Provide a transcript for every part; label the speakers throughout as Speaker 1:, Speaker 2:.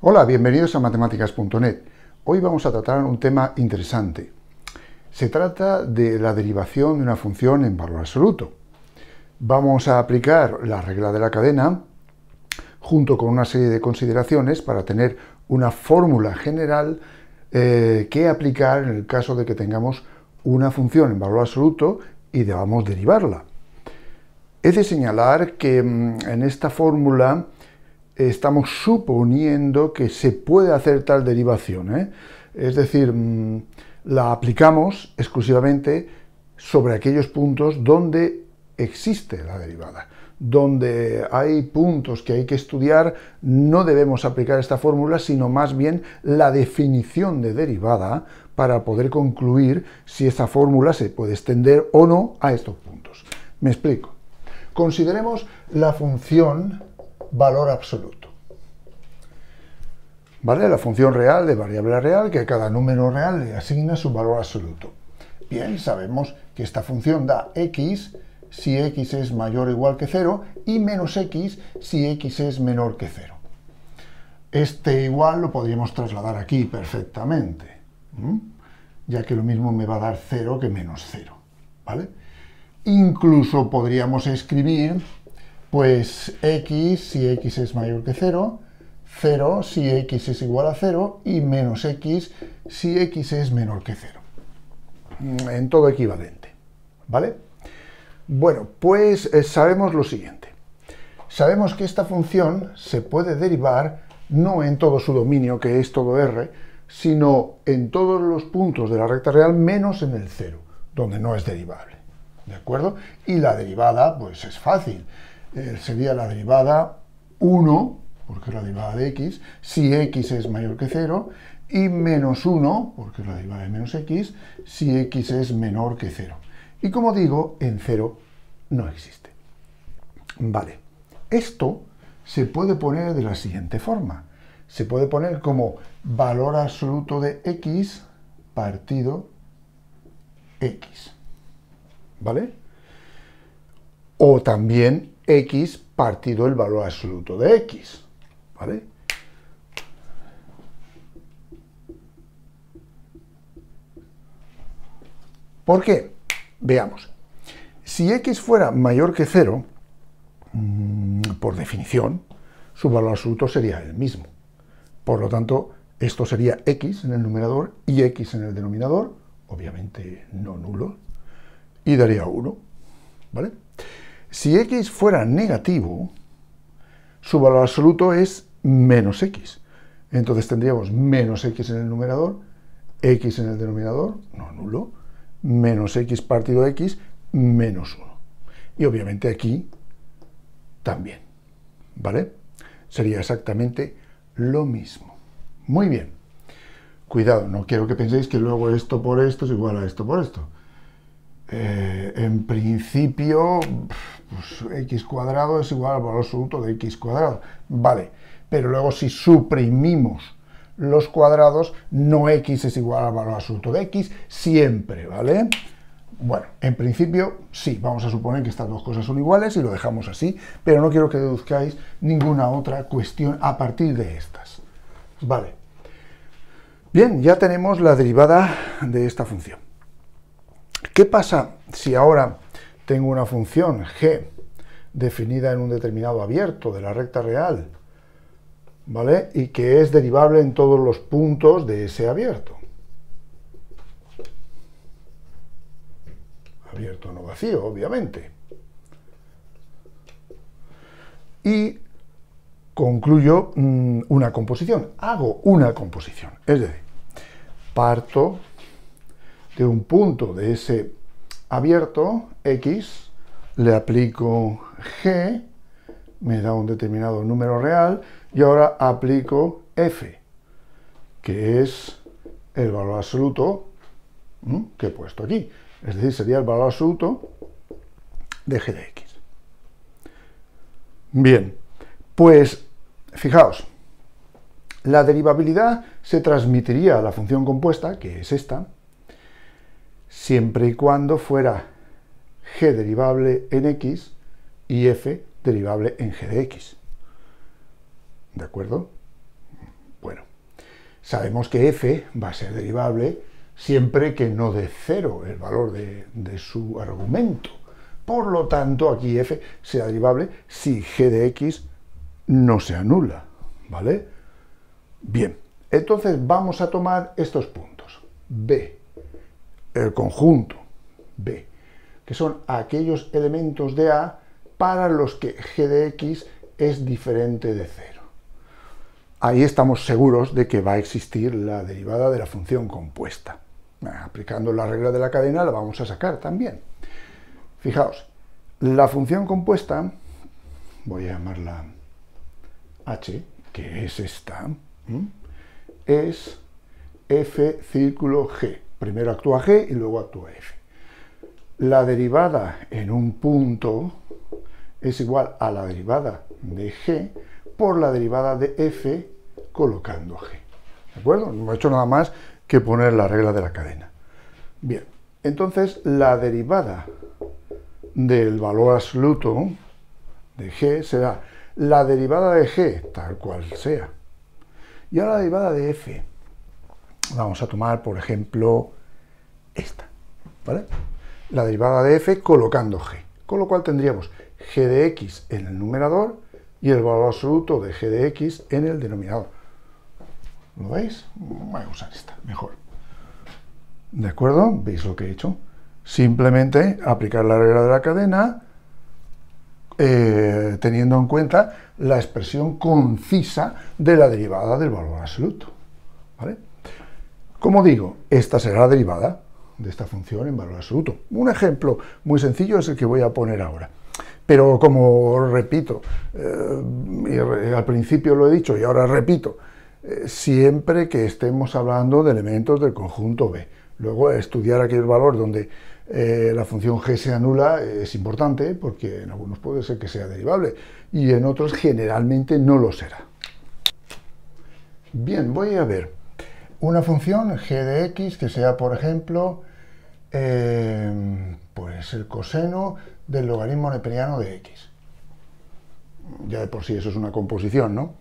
Speaker 1: Hola, bienvenidos a matemáticas.net. Hoy vamos a tratar un tema interesante. Se trata de la derivación de una función en valor absoluto. Vamos a aplicar la regla de la cadena junto con una serie de consideraciones para tener una fórmula general que aplicar en el caso de que tengamos una función en valor absoluto y debamos derivarla. He de señalar que en esta fórmula estamos suponiendo que se puede hacer tal derivación, Es decir, la aplicamos exclusivamente sobre aquellos puntos donde existe la derivada. Donde hay puntos que hay que estudiar, no debemos aplicar esta fórmula, sino más bien la definición de derivada para poder concluir si esa fórmula se puede extender o no a estos puntos. Me explico. Consideremos la función valor absoluto. ¿Vale? La función real de variable real, que a cada número real le asigna su valor absoluto. Bien, sabemos que esta función da x si x es mayor o igual que 0 y menos x si x es menor que 0. Este igual lo podríamos trasladar aquí perfectamente, ya que lo mismo me va a dar 0 que menos 0. ¿Vale? Incluso podríamos escribir pues x si x es mayor que 0, 0 si x es igual a 0 y menos x si x es menor que 0. En todo equivalente, ¿vale? Bueno, pues sabemos lo siguiente. Sabemos que esta función se puede derivar no en todo su dominio, que es todo R, sino en todos los puntos de la recta real menos en el 0, donde no es derivable, ¿de acuerdo? Y la derivada, pues es fácil. Sería la derivada 1, porque es la derivada de x, si x es mayor que 0, y menos 1, porque es la derivada de menos x, si x es menor que 0. Y como digo, en 0 no existe. Vale, esto se puede poner de la siguiente forma. Se puede poner como valor absoluto de x partido x. ¿Vale? O también x partido el valor absoluto de x, ¿vale? ¿Por qué? Veamos. Si x fuera mayor que 0, por definición, su valor absoluto sería el mismo. Por lo tanto, esto sería x en el numerador y x en el denominador, obviamente no nulo, y daría 1, ¿vale? Si x fuera negativo, su valor absoluto es menos x. Entonces tendríamos menos x en el numerador, x en el denominador, no nulo, menos x partido x, menos 1. Y obviamente aquí también, ¿vale? Sería exactamente lo mismo. Muy bien. Cuidado, no quiero que penséis que luego esto por esto es igual a esto por esto. En principio, pues, x cuadrado es igual al valor absoluto de x cuadrado. Vale, pero luego si suprimimos los cuadrados, no x es igual al valor absoluto de x siempre, ¿vale? Bueno, en principio sí, vamos a suponer que estas dos cosas son iguales y lo dejamos así, pero no quiero que deduzcáis ninguna otra cuestión a partir de estas. Vale. Bien, ya tenemos la derivada de esta función. ¿Qué pasa si ahora tengo una función g definida en un determinado abierto de la recta real, ¿vale? Y que es derivable en todos los puntos de ese abierto? Abierto no vacío, obviamente. Y concluyo una composición. Hago una composición. Es decir, parto de un punto de ese abierto, x, le aplico g, me da un determinado número real, y ahora aplico f, que es el valor absoluto que he puesto aquí. Es decir, sería el valor absoluto de g de x. Bien, pues fijaos, la derivabilidad se transmitiría a la función compuesta, que es esta, siempre y cuando fuera g derivable en x y f derivable en g de x. ¿De acuerdo? Sabemos que f va a ser derivable siempre que no dé 0 el valor de su argumento. Por lo tanto, aquí f será derivable si g de x no se anula, ¿vale? Bien, entonces vamos a tomar estos puntos. B, el conjunto B, que son aquellos elementos de A para los que g de x es diferente de 0. Ahí estamos seguros de que va a existir la derivada de la función compuesta. Aplicando la regla de la cadena la vamos a sacar también. Fijaos, la función compuesta, voy a llamarla h, que es esta, es f círculo g. Primero actúa g y luego actúa f. La derivada en un punto es igual a la derivada de g por la derivada de f colocando g. ¿De acuerdo? No he hecho nada más que poner la regla de la cadena. Bien, entonces la derivada del valor absoluto de g será la derivada de g, tal cual sea. Y ahora la derivada de f, vamos a tomar, por ejemplo, esta, ¿vale? La derivada de f colocando g, con lo cual tendríamos g de x en el numerador y el valor absoluto de g de x en el denominador. ¿Lo veis? Voy a usar esta, mejor. ¿De acuerdo? ¿Veis lo que he hecho? Simplemente aplicar la regla de la cadena teniendo en cuenta la expresión concisa de la derivada del valor absoluto, ¿vale? Como digo, esta será la derivada de esta función en valor absoluto. Un ejemplo muy sencillo es el que voy a poner ahora. Pero como repito, al principio lo he dicho y ahora repito, siempre que estemos hablando de elementos del conjunto B. Luego, estudiar aquel valor donde la función g se anula es importante, porque en algunos puede ser que sea derivable y en otros generalmente no lo será. Bien, voy a ver una función g de x que sea, por ejemplo, pues el coseno del logaritmo neperiano de x. Ya de por sí eso es una composición, ¿no?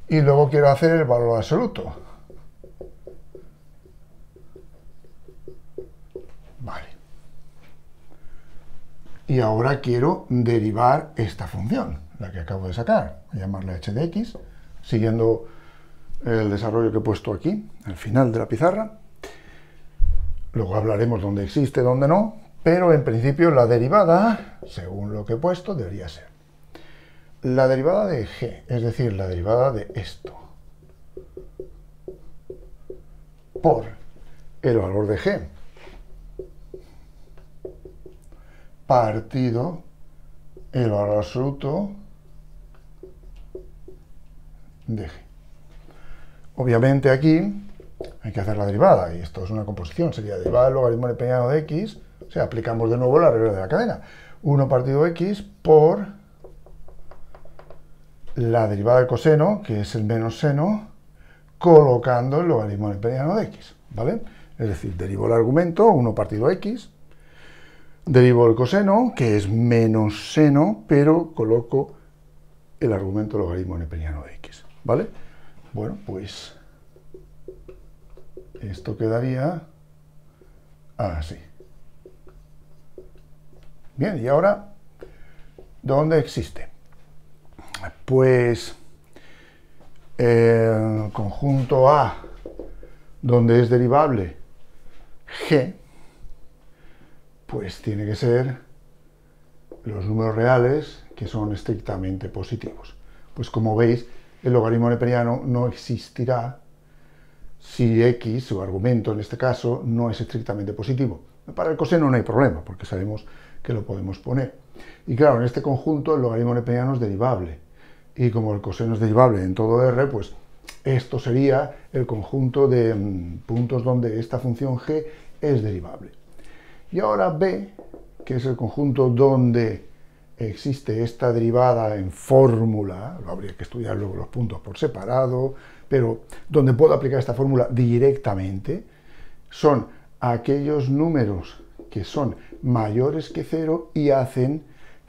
Speaker 1: Y luego quiero hacer el valor absoluto. Vale. Y ahora quiero derivar esta función, la que acabo de sacar. Voy a llamarla h de x, siguiendo el desarrollo que he puesto aquí, al final de la pizarra. Luego hablaremos dónde existe, dónde no, pero en principio la derivada, según lo que he puesto, debería ser la derivada de g, es decir, la derivada de esto, por el valor de g, partido el valor absoluto de g. Obviamente aquí hay que hacer la derivada, y esto es una composición, sería derivada del logaritmo neperiano de x, o sea, aplicamos de nuevo la regla de la cadena. 1 partido x por la derivada del coseno, que es el menos seno, colocando el logaritmo neperiano de x, ¿vale? Es decir, derivo el argumento, 1 partido x, derivo el coseno, que es menos seno, pero coloco el argumento logaritmo neperiano de x, ¿vale? Bueno, pues esto quedaría así. Bien, y ahora, ¿dónde existe? Pues el conjunto A, donde es derivable g, pues tiene que ser los números reales que son estrictamente positivos. Pues como veis, el logaritmo neperiano no existirá si x, su argumento en este caso, no es estrictamente positivo. Para el coseno no hay problema, porque sabemos que lo podemos poner. Y claro, en este conjunto el logaritmo neperiano es derivable. Y como el coseno es derivable en todo R, pues esto sería el conjunto de puntos donde esta función g es derivable. Y ahora B, que es el conjunto donde existe esta derivada en fórmula, lo habría que estudiar luego los puntos por separado, pero donde puedo aplicar esta fórmula directamente, son aquellos números que son mayores que 0 y hacen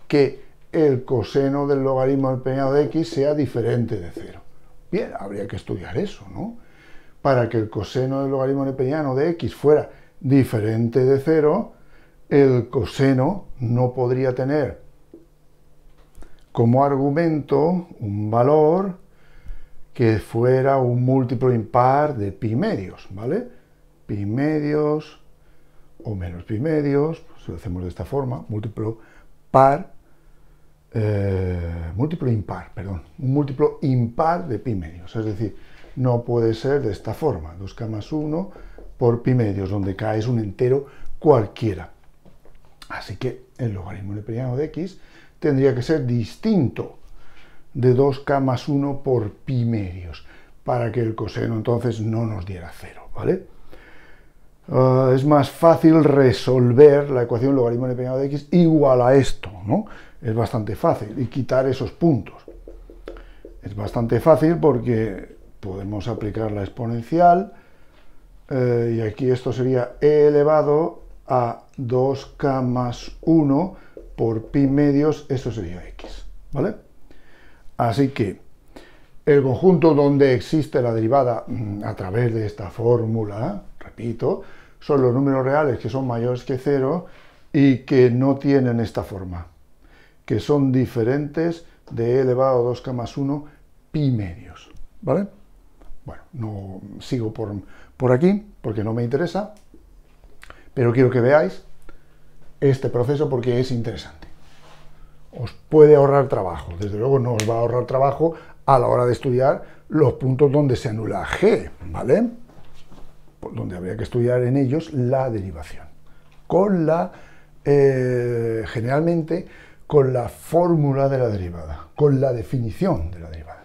Speaker 1: que el coseno del logaritmo neperiano de x sea diferente de 0. Bien, habría que estudiar eso, ¿no? para que el coseno del logaritmo neperiano de x fuera diferente de 0, el coseno no podría tener como argumento un valor que fuera un múltiplo impar de pi medios, ¿vale? Pi medios o menos pi medios, si lo hacemos de esta forma, múltiplo impar, perdón, un múltiplo impar de pi medios, es decir, no puede ser de esta forma, 2k más 1 por pi medios, donde k es un entero cualquiera. Así que el logaritmo neperiano de x tendría que ser distinto de 2k más 1 por pi medios, para que el coseno entonces no nos diera 0, ¿vale? Es más fácil resolver la ecuación logaritmo neperiano de x igual a esto, ¿no? Es bastante fácil, y quitar esos puntos. Es bastante fácil porque podemos aplicar la exponencial, y aquí esto sería e elevado a 2k más 1 por pi medios, eso sería x, ¿vale? Así que el conjunto donde existe la derivada a través de esta fórmula, repito, son los números reales que son mayores que 0 y que no tienen esta forma, que son diferentes de e elevado a 2k más 1 pi medios, ¿vale? Bueno, no sigo por aquí porque no me interesa, pero quiero que veáis este proceso porque es interesante. Os puede ahorrar trabajo, desde luego no os va a ahorrar trabajo a la hora de estudiar los puntos donde se anula g, ¿vale? Donde habría que estudiar en ellos la derivación, con generalmente con la fórmula de la derivada, con la definición de la derivada.